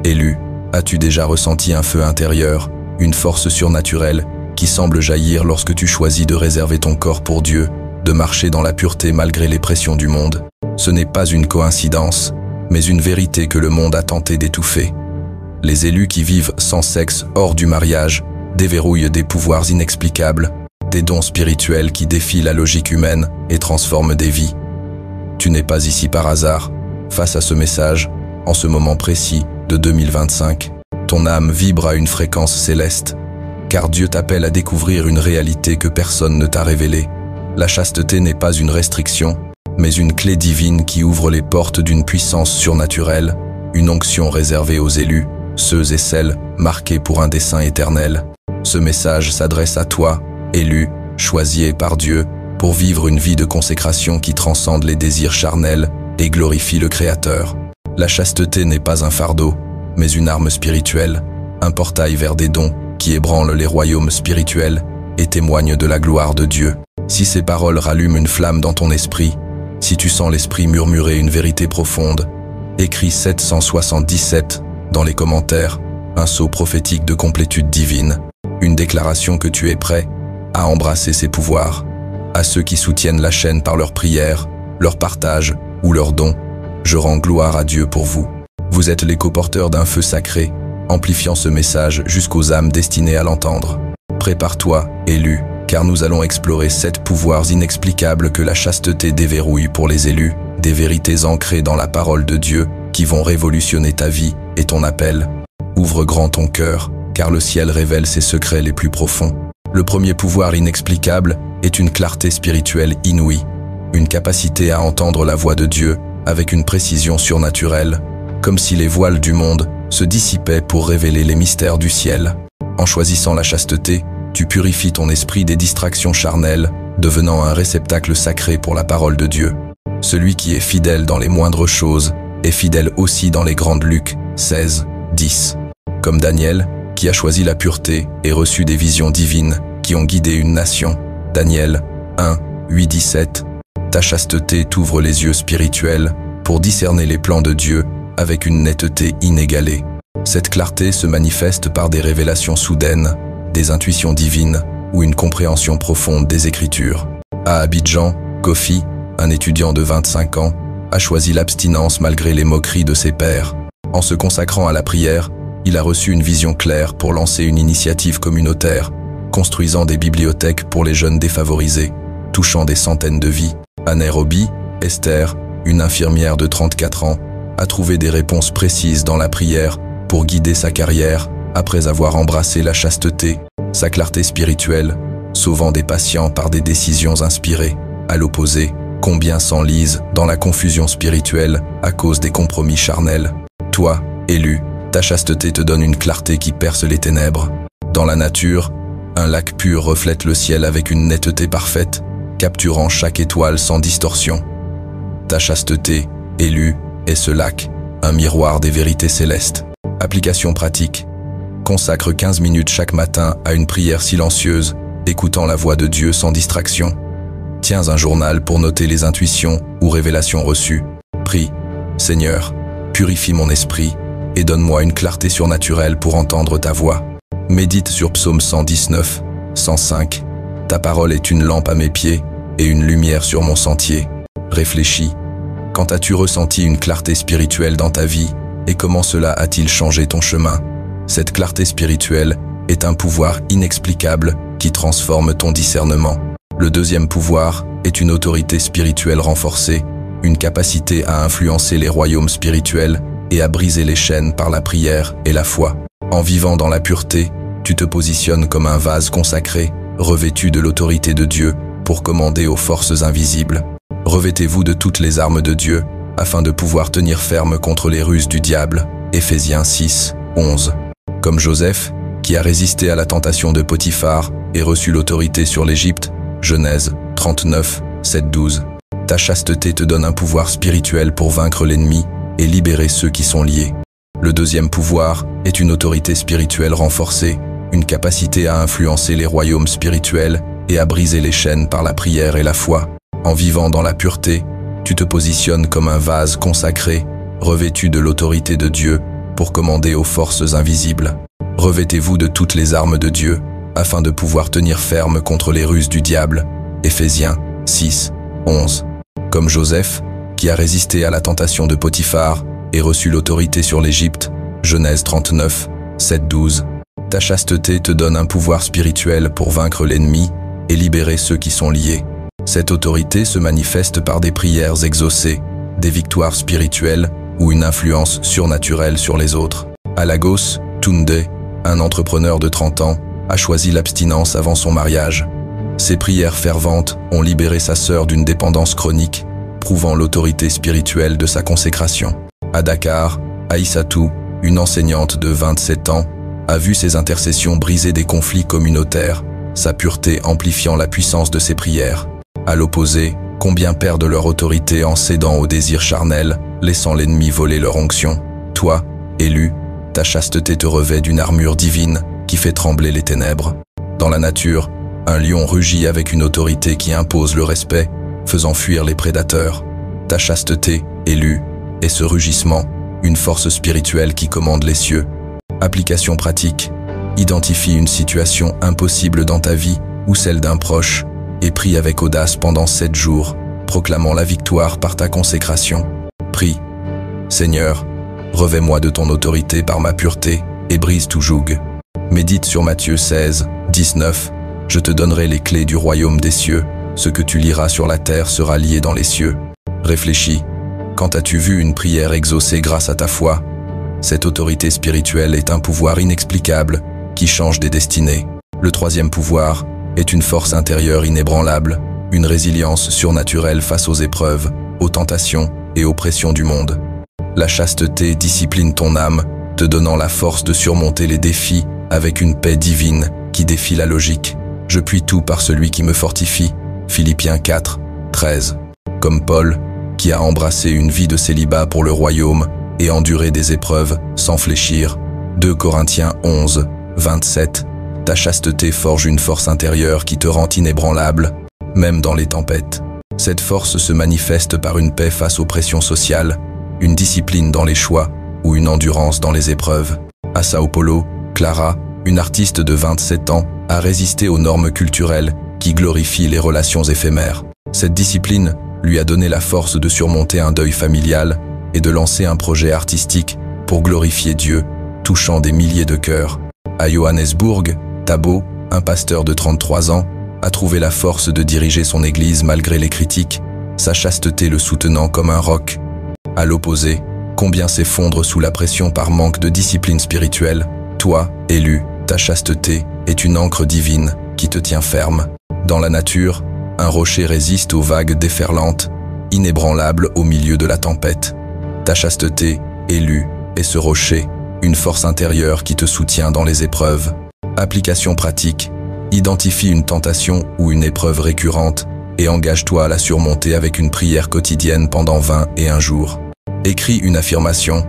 Élu, as-tu déjà ressenti un feu intérieur, une force surnaturelle qui semble jaillir lorsque tu choisis de réserver ton corps pour Dieu, de marcher dans la pureté malgré les pressions du monde? Ce n'est pas une coïncidence, mais une vérité que le monde a tenté d'étouffer. Les élus qui vivent sans sexe hors du mariage déverrouillent des pouvoirs inexplicables, des dons spirituels qui défient la logique humaine et transforment des vies. Tu n'es pas ici par hasard. Face à ce message, en ce moment précis de 2025, ton âme vibre à une fréquence céleste, car Dieu t'appelle à découvrir une réalité que personne ne t'a révélée. La chasteté n'est pas une restriction, mais une clé divine qui ouvre les portes d'une puissance surnaturelle, une onction réservée aux élus, ceux et celles marqués pour un dessein éternel. Ce message s'adresse à toi, élu, choisi par Dieu, pour vivre une vie de consécration qui transcende les désirs charnels et glorifie le Créateur. La chasteté n'est pas un fardeau, mais une arme spirituelle, un portail vers des dons qui ébranlent les royaumes spirituels et témoignent de la gloire de Dieu. Si ces paroles rallument une flamme dans ton esprit, si tu sens l'esprit murmurer une vérité profonde, écris 777 dans les commentaires, un sceau prophétique de complétude divine, une déclaration que tu es prêt à embrasser ces pouvoirs. À ceux qui soutiennent la chaîne par leurs prières, leur partage ou leurs dons, je rends gloire à Dieu pour vous. Vous êtes les coporteurs d'un feu sacré, amplifiant ce message jusqu'aux âmes destinées à l'entendre. Prépare-toi, élu, car nous allons explorer 7 pouvoirs inexplicables que la chasteté déverrouille pour les élus, des vérités ancrées dans la parole de Dieu qui vont révolutionner ta vie et ton appel. Ouvre grand ton cœur, car le ciel révèle ses secrets les plus profonds. Le premier pouvoir inexplicable est une clarté spirituelle inouïe, une capacité à entendre la voix de Dieu avec une précision surnaturelle, comme si les voiles du monde se dissipaient pour révéler les mystères du ciel. En choisissant la chasteté, tu purifies ton esprit des distractions charnelles, devenant un réceptacle sacré pour la parole de Dieu. Celui qui est fidèle dans les moindres choses est fidèle aussi dans les grandes. Luc 16, 10. Comme Daniel, qui a choisi la pureté et reçu des visions divines qui ont guidé une nation. Daniel 1, 8, 17. Ta chasteté t'ouvre les yeux spirituels pour discerner les plans de Dieu avec une netteté inégalée. Cette clarté se manifeste par des révélations soudaines, des intuitions divines ou une compréhension profonde des Écritures. À Abidjan, Kofi, un étudiant de 25 ans, a choisi l'abstinence malgré les moqueries de ses pairs. En se consacrant à la prière, il a reçu une vision claire pour lancer une initiative communautaire, construisant des bibliothèques pour les jeunes défavorisés, touchant des centaines de vies. À Nairobi, Esther, une infirmière de 34 ans, a trouvé des réponses précises dans la prière pour guider sa carrière après avoir embrassé la chasteté, sa clarté spirituelle, sauvant des patients par des décisions inspirées. À l'opposé, combien s'enlisent dans la confusion spirituelle à cause des compromis charnels. Toi, élu, ta chasteté te donne une clarté qui perce les ténèbres. Dans la nature, un lac pur reflète le ciel avec une netteté parfaite, capturant chaque étoile sans distorsion. Ta chasteté, élu, est ce lac, un miroir des vérités célestes. Application pratique. Consacre 15 minutes chaque matin à une prière silencieuse, écoutant la voix de Dieu sans distraction. Tiens un journal pour noter les intuitions ou révélations reçues. Prie, Seigneur, purifie mon esprit et donne-moi une clarté surnaturelle pour entendre ta voix. Médite sur Psaume 119, 105. Ta parole est une lampe à mes pieds et une lumière sur mon sentier. Réfléchis. Quand as-tu ressenti une clarté spirituelle dans ta vie et comment cela a-t-il changé ton chemin? Cette clarté spirituelle est un pouvoir inexplicable qui transforme ton discernement. Le deuxième pouvoir est une autorité spirituelle renforcée, une capacité à influencer les royaumes spirituels et à briser les chaînes par la prière et la foi. En vivant dans la pureté, tu te positionnes comme un vase consacré, revêtu de l'autorité de Dieu pour commander aux forces invisibles. Revêtez-vous de toutes les armes de Dieu afin de pouvoir tenir ferme contre les ruses du diable. Éphésiens 6, 11. Comme Joseph, qui a résisté à la tentation de Potiphar et reçu l'autorité sur l'Égypte, Genèse 39, 7, 12. Ta chasteté te donne un pouvoir spirituel pour vaincre l'ennemi et libérer ceux qui sont liés. Le deuxième pouvoir est une autorité spirituelle renforcée, une capacité à influencer les royaumes spirituels et à briser les chaînes par la prière et la foi. En vivant dans la pureté, tu te positionnes comme un vase consacré, revêtu de l'autorité de Dieu, pour commander aux forces invisibles. Revêtez-vous de toutes les armes de Dieu, afin de pouvoir tenir ferme contre les ruses du diable. Éphésiens 6, 11. Comme Joseph, qui a résisté à la tentation de Potiphar et reçu l'autorité sur l'Égypte. Genèse 39, 7, 12. Ta chasteté te donne un pouvoir spirituel pour vaincre l'ennemi et libérer ceux qui sont liés. Cette autorité se manifeste par des prières exaucées, des victoires spirituelles ou une influence surnaturelle sur les autres. À Lagos, Tunde, un entrepreneur de 30 ans, a choisi l'abstinence avant son mariage. Ses prières ferventes ont libéré sa sœur d'une dépendance chronique, prouvant l'autorité spirituelle de sa consécration. À Dakar, Aïssatou, une enseignante de 27 ans, a vu ses intercessions briser des conflits communautaires, sa pureté amplifiant la puissance de ses prières. À l'opposé, combien perdent leur autorité en cédant aux désirs charnels, laissant l'ennemi voler leur onction. Toi, élu, ta chasteté te revêt d'une armure divine qui fait trembler les ténèbres. Dans la nature, un lion rugit avec une autorité qui impose le respect, faisant fuir les prédateurs. Ta chasteté, élu, est ce rugissement, une force spirituelle qui commande les cieux. Application pratique. Identifie une situation impossible dans ta vie ou celle d'un proche et prie avec audace pendant 7 jours, proclamant la victoire par ta consécration. Prie. Seigneur, revêt-moi de ton autorité par ma pureté et brise tout joug. Médite sur Matthieu 16, 19. Je te donnerai les clés du royaume des cieux. Ce que tu liras sur la terre sera lié dans les cieux. Réfléchis. Quand as-tu vu une prière exaucée grâce à ta foi? Cette autorité spirituelle est un pouvoir inexplicable qui change des destinées. Le troisième pouvoir est une force intérieure inébranlable, une résilience surnaturelle face aux épreuves, aux tentations et aux pressions du monde. La chasteté discipline ton âme, te donnant la force de surmonter les défis avec une paix divine qui défie la logique. Je puis tout par celui qui me fortifie. Philippiens 4, 13. Comme Paul, qui a embrassé une vie de célibat pour le royaume et enduré des épreuves sans fléchir. 2 Corinthiens 11, 27. Ta chasteté forge une force intérieure qui te rend inébranlable, même dans les tempêtes. Cette force se manifeste par une paix face aux pressions sociales, une discipline dans les choix ou une endurance dans les épreuves. À Sao Paulo, Clara, une artiste de 27 ans, a résisté aux normes culturelles qui glorifient les relations éphémères. Cette discipline lui a donné la force de surmonter un deuil familial et de lancer un projet artistique pour glorifier Dieu, touchant des milliers de cœurs. À Johannesburg, Thabo, un pasteur de 33 ans, a trouvé la force de diriger son église malgré les critiques, sa chasteté le soutenant comme un roc. À l'opposé, combien s'effondre sous la pression par manque de discipline spirituelle. Toi, élu, ta chasteté est une ancre divine qui te tient ferme. Dans la nature, un rocher résiste aux vagues déferlantes, inébranlable au milieu de la tempête. Ta chasteté, élu, est ce rocher, une force intérieure qui te soutient dans les épreuves. Application pratique. Identifie une tentation ou une épreuve récurrente et engage-toi à la surmonter avec une prière quotidienne pendant 21 jours. Écris une affirmation.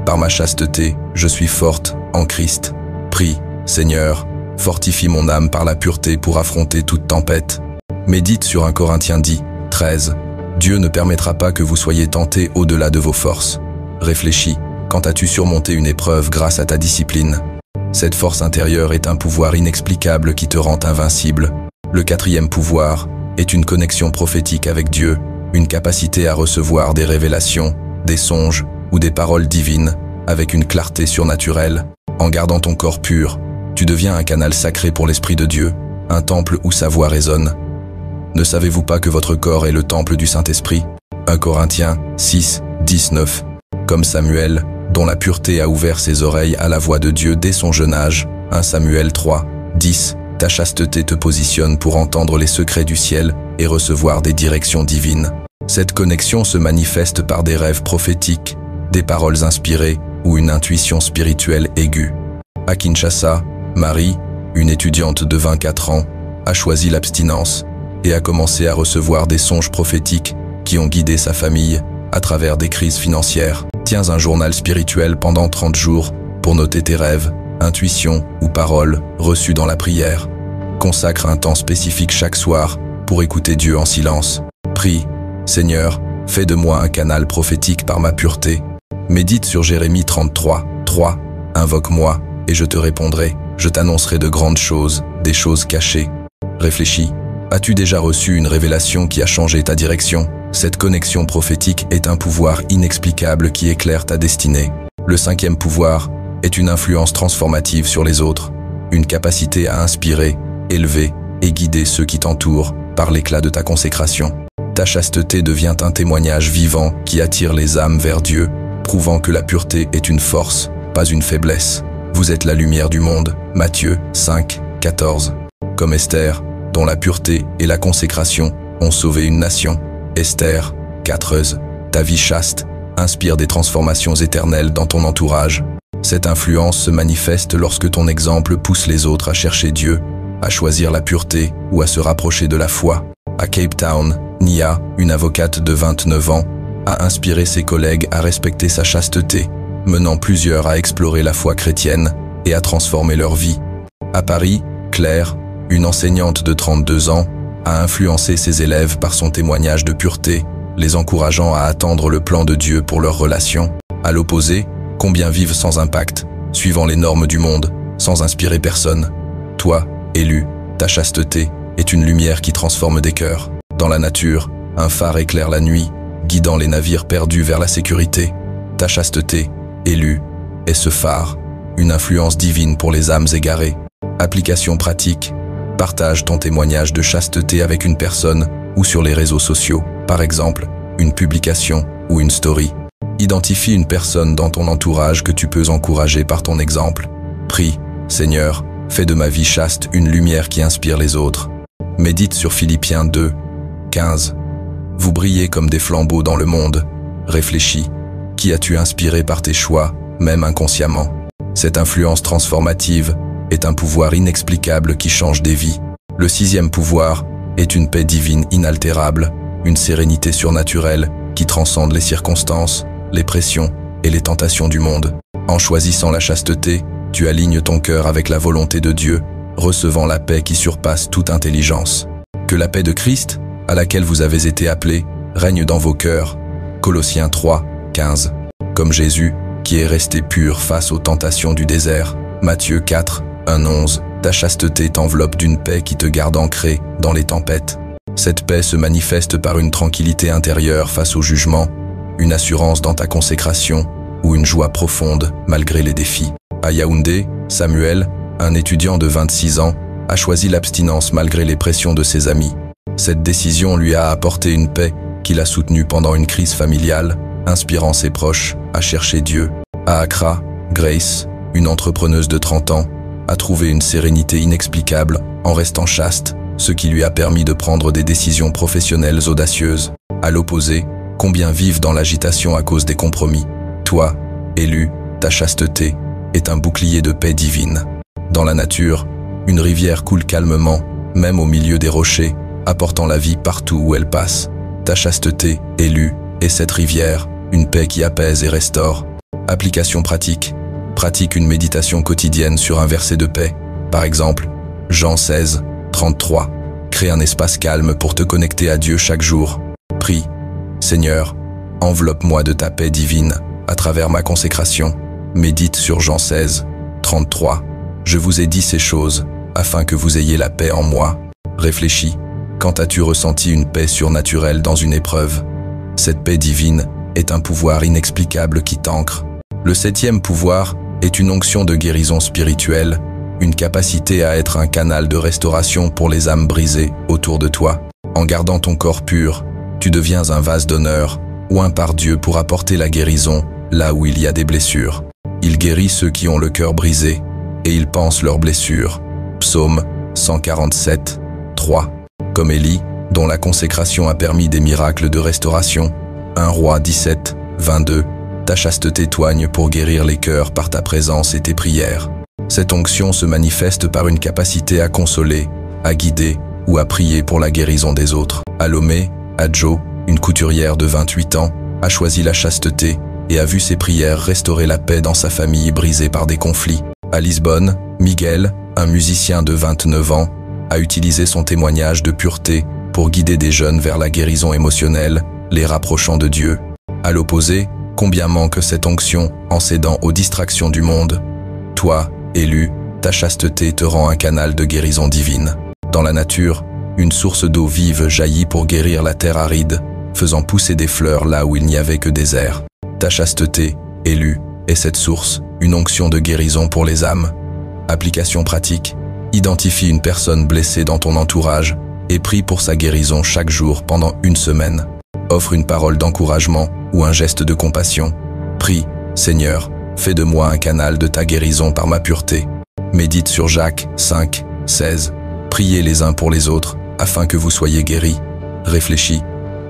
Par ma chasteté, je suis forte en Christ. Prie, Seigneur, fortifie mon âme par la pureté pour affronter toute tempête. Médite sur 1 Corinthiens 10, 13. Dieu ne permettra pas que vous soyez tentés au-delà de vos forces. Réfléchis, quand as-tu surmonté une épreuve grâce à ta discipline? Cette force intérieure est un pouvoir inexplicable qui te rend invincible. Le quatrième pouvoir est une connexion prophétique avec Dieu, une capacité à recevoir des révélations, des songes ou des paroles divines avec une clarté surnaturelle. En gardant ton corps pur, tu deviens un canal sacré pour l'Esprit de Dieu, un temple où sa voix résonne. Ne savez-vous pas que votre corps est le temple du Saint-Esprit? 1 Corinthiens 6, 19. Comme Samuel, dont la pureté a ouvert ses oreilles à la voix de Dieu dès son jeune âge. 1 Samuel 3, 10. Ta chasteté te positionne pour entendre les secrets du ciel et recevoir des directions divines. Cette connexion se manifeste par des rêves prophétiques, des paroles inspirées ou une intuition spirituelle aiguë. À Kinshasa, Marie, une étudiante de 24 ans, a choisi l'abstinence et a commencé à recevoir des songes prophétiques qui ont guidé sa famille à travers des crises financières. Tiens un journal spirituel pendant 30 jours pour noter tes rêves, intuitions ou paroles reçues dans la prière. Consacre un temps spécifique chaque soir pour écouter Dieu en silence. Prie, Seigneur, fais de moi un canal prophétique par ma pureté. Médite sur Jérémie 33, 3. Invoque-moi, et je te répondrai. Je t'annoncerai de grandes choses, des choses cachées. Réfléchis. As-tu déjà reçu une révélation qui a changé ta direction? Cette connexion prophétique est un pouvoir inexplicable qui éclaire ta destinée. Le 5e pouvoir est une influence transformative sur les autres, une capacité à inspirer, élever et guider ceux qui t'entourent par l'éclat de ta consécration. Ta chasteté devient un témoignage vivant qui attire les âmes vers Dieu, prouvant que la pureté est une force, pas une faiblesse. Vous êtes la lumière du monde. Matthieu 5, 14. Comme Esther, dont la pureté et la consécration ont sauvé une nation. Esther 4. Ta vie chaste inspire des transformations éternelles dans ton entourage. Cette influence se manifeste lorsque ton exemple pousse les autres à chercher Dieu, à choisir la pureté ou à se rapprocher de la foi. À Cape Town, Nia, une avocate de 29 ans, a inspiré ses collègues à respecter sa chasteté, menant plusieurs à explorer la foi chrétienne et à transformer leur vie. À Paris, Claire, une enseignante de 32 ans, a influencé ses élèves par son témoignage de pureté, les encourageant à attendre le plan de Dieu pour leur relation. À l'opposé, combien vivent sans impact, suivant les normes du monde, sans inspirer personne. Toi, élu, ta chasteté est une lumière qui transforme des cœurs. Dans la nature, un phare éclaire la nuit, guidant les navires perdus vers la sécurité. Ta chasteté, élu, est ce phare, une influence divine pour les âmes égarées. Application pratique. Partage ton témoignage de chasteté avec une personne ou sur les réseaux sociaux, par exemple, une publication ou une story. Identifie une personne dans ton entourage que tu peux encourager par ton exemple. Prie, Seigneur, fais de ma vie chaste une lumière qui inspire les autres. Médite sur Philippiens 2, 15. Vous brillez comme des flambeaux dans le monde. Réfléchis. Qui as-tu inspiré par tes choix, même inconsciemment? Cette influence transformative est un pouvoir inexplicable qui change des vies. Le 6e pouvoir est une paix divine inaltérable, une sérénité surnaturelle qui transcende les circonstances, les pressions et les tentations du monde. En choisissant la chasteté, tu alignes ton cœur avec la volonté de Dieu, recevant la paix qui surpasse toute intelligence. Que la paix de Christ, à laquelle vous avez été appelés, règne dans vos cœurs. Colossiens 3, 15. Comme Jésus, qui est resté pur face aux tentations du désert. Matthieu 4, 1, 11. Ta chasteté t'enveloppe d'une paix qui te garde ancré dans les tempêtes. Cette paix se manifeste par une tranquillité intérieure face au jugement, une assurance dans ta consécration ou une joie profonde malgré les défis. À Yaoundé, Samuel, un étudiant de 26 ans, a choisi l'abstinence malgré les pressions de ses amis. Cette décision lui a apporté une paix qui l'a soutenu pendant une crise familiale, inspirant ses proches à chercher Dieu. À Accra, Grace, une entrepreneuse de 30 ans, a trouvé une sérénité inexplicable en restant chaste, ce qui lui a permis de prendre des décisions professionnelles audacieuses. À l'opposé, combien vivent dans l'agitation à cause des compromis. Toi, élu, ta chasteté est un bouclier de paix divine. Dans la nature, une rivière coule calmement, même au milieu des rochers, apportant la vie partout où elle passe. Ta chasteté, élu, est cette rivière, une paix qui apaise et restaure. Application pratique. Pratique une méditation quotidienne sur un verset de paix. Par exemple, Jean 16, 33. Crée un espace calme pour te connecter à Dieu chaque jour. Prie. Seigneur, enveloppe-moi de ta paix divine à travers ma consécration. Médite sur Jean 16, 33. Je vous ai dit ces choses afin que vous ayez la paix en moi. Réfléchis. Quand as-tu ressenti une paix surnaturelle dans une épreuve? Cette paix divine est un pouvoir inexplicable qui t'ancre. Le 7e pouvoir est une onction de guérison spirituelle, une capacité à être un canal de restauration pour les âmes brisées autour de toi. En gardant ton corps pur, tu deviens un vase d'honneur, oint par Dieu pour apporter la guérison là où il y a des blessures. Il guérit ceux qui ont le cœur brisé, et il panse leurs blessures. Psaume 147, 3. Comme Élie, dont la consécration a permis des miracles de restauration. 1 Roi 17, 22. Ta chasteté t'oigne pour guérir les cœurs par ta présence et tes prières. Cette onction se manifeste par une capacité à consoler, à guider ou à prier pour la guérison des autres. À Lomé, Adjo, une couturière de 28 ans, a choisi la chasteté et a vu ses prières restaurer la paix dans sa famille brisée par des conflits. À Lisbonne, Miguel, un musicien de 29 ans, a utilisé son témoignage de pureté pour guider des jeunes vers la guérison émotionnelle, les rapprochant de Dieu. À l'opposé, Combien manque cette onction en cédant aux distractions du monde? Toi, élu, ta chasteté te rend un canal de guérison divine. Dans la nature, une source d'eau vive jaillit pour guérir la terre aride, faisant pousser des fleurs là où il n'y avait que désert. Ta chasteté, élu, est cette source, une onction de guérison pour les âmes. Application pratique. Identifie une personne blessée dans ton entourage et prie pour sa guérison chaque jour pendant une semaine. Offre une parole d'encouragement ou un geste de compassion. Prie, Seigneur, fais de moi un canal de ta guérison par ma pureté. Médite sur Jacques 5, 16. Priez les uns pour les autres, afin que vous soyez guéris. Réfléchis.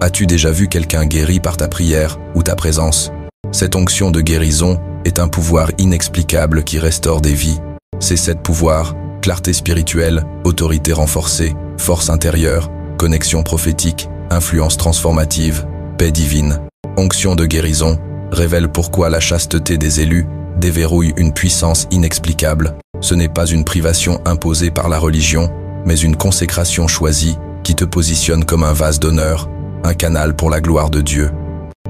As-tu déjà vu quelqu'un guéri par ta prière ou ta présence? Cette onction de guérison est un pouvoir inexplicable qui restaure des vies. C'est sept pouvoirs: clarté spirituelle, autorité renforcée, force intérieure, connexion prophétique, influence transformative, paix divine. Onction de guérison révèle pourquoi la chasteté des élus déverrouille une puissance inexplicable. Ce n'est pas une privation imposée par la religion, mais une consécration choisie qui te positionne comme un vase d'honneur, un canal pour la gloire de Dieu.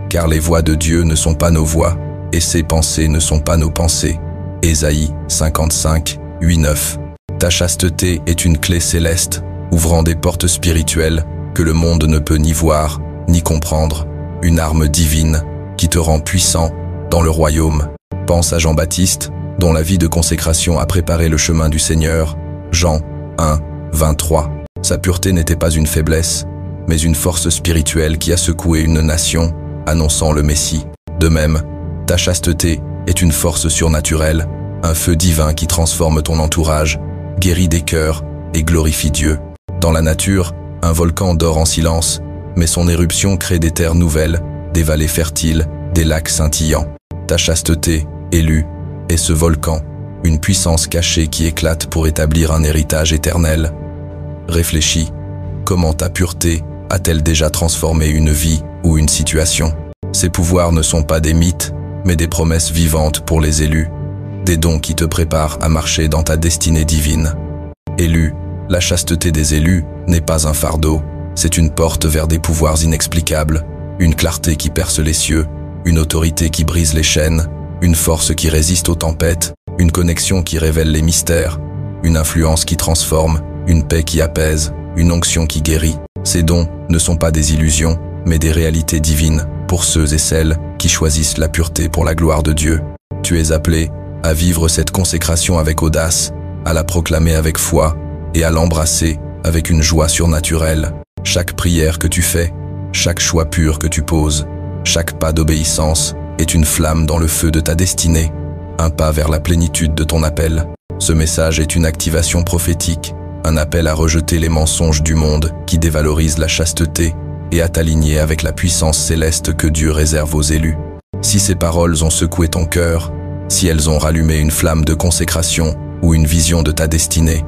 Car les voies de Dieu ne sont pas nos voies, et ses pensées ne sont pas nos pensées. Ésaïe 55, 8-9. Ta chasteté est une clé céleste, ouvrant des portes spirituelles que le monde ne peut ni voir, ni comprendre. Une arme divine qui te rend puissant dans le royaume. Pense à Jean-Baptiste, dont la vie de consécration a préparé le chemin du Seigneur. Jean 1, 23. Sa pureté n'était pas une faiblesse, mais une force spirituelle qui a secoué une nation, annonçant le Messie. De même, ta chasteté est une force surnaturelle, un feu divin qui transforme ton entourage, guérit des cœurs et glorifie Dieu. Dans la nature, un volcan dort en silence, mais son éruption crée des terres nouvelles, des vallées fertiles, des lacs scintillants. Ta chasteté, élue, est ce volcan, une puissance cachée qui éclate pour établir un héritage éternel. Réfléchis, comment ta pureté a-t-elle déjà transformé une vie ou une situation? Ces pouvoirs ne sont pas des mythes, mais des promesses vivantes pour les élus, des dons qui te préparent à marcher dans ta destinée divine. Élu, la chasteté des élus n'est pas un fardeau, c'est une porte vers des pouvoirs inexplicables, une clarté qui perce les cieux, une autorité qui brise les chaînes, une force qui résiste aux tempêtes, une connexion qui révèle les mystères, une influence qui transforme, une paix qui apaise, une onction qui guérit. Ces dons ne sont pas des illusions, mais des réalités divines pour ceux et celles qui choisissent la pureté pour la gloire de Dieu. Tu es appelé à vivre cette consécration avec audace, à la proclamer avec foi et à l'embrasser avec une joie surnaturelle. Chaque prière que tu fais, chaque choix pur que tu poses, chaque pas d'obéissance est une flamme dans le feu de ta destinée, un pas vers la plénitude de ton appel. Ce message est une activation prophétique, un appel à rejeter les mensonges du monde qui dévalorisent la chasteté et à t'aligner avec la puissance céleste que Dieu réserve aux élus. Si ces paroles ont secoué ton cœur, si elles ont rallumé une flamme de consécration ou une vision de ta destinée,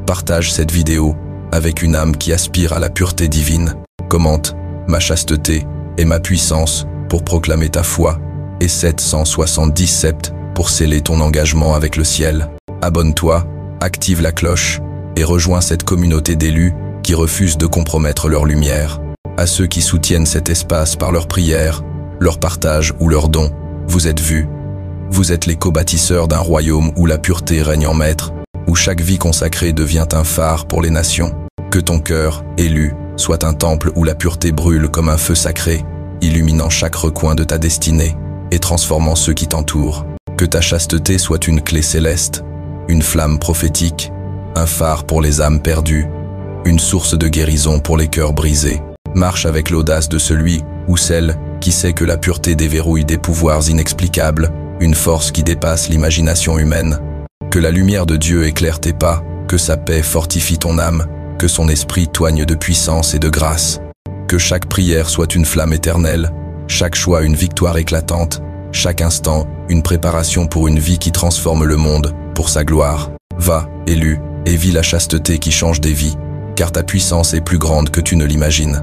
partage cette vidéo avec une âme qui aspire à la pureté divine. Commente « Ma chasteté et ma puissance » pour proclamer ta foi et 777 pour sceller ton engagement avec le ciel. Abonne-toi, active la cloche et rejoins cette communauté d'élus qui refusent de compromettre leur lumière. À ceux qui soutiennent cet espace par leurs prières, leur partage ou leurs dons, vous êtes vus. Vous êtes les co-bâtisseurs d'un royaume où la pureté règne en maître, où chaque vie consacrée devient un phare pour les nations. Que ton cœur, élu, soit un temple où la pureté brûle comme un feu sacré, illuminant chaque recoin de ta destinée et transformant ceux qui t'entourent. Que ta chasteté soit une clé céleste, une flamme prophétique, un phare pour les âmes perdues, une source de guérison pour les cœurs brisés. Marche avec l'audace de celui ou celle qui sait que la pureté déverrouille des pouvoirs inexplicables, une force qui dépasse l'imagination humaine. Que la lumière de Dieu éclaire tes pas, que sa paix fortifie ton âme, que son esprit t'oigne de puissance et de grâce. Que chaque prière soit une flamme éternelle, chaque choix une victoire éclatante, chaque instant une préparation pour une vie qui transforme le monde, pour sa gloire. Va, élu, et vis la chasteté qui change des vies, car ta puissance est plus grande que tu ne l'imagines.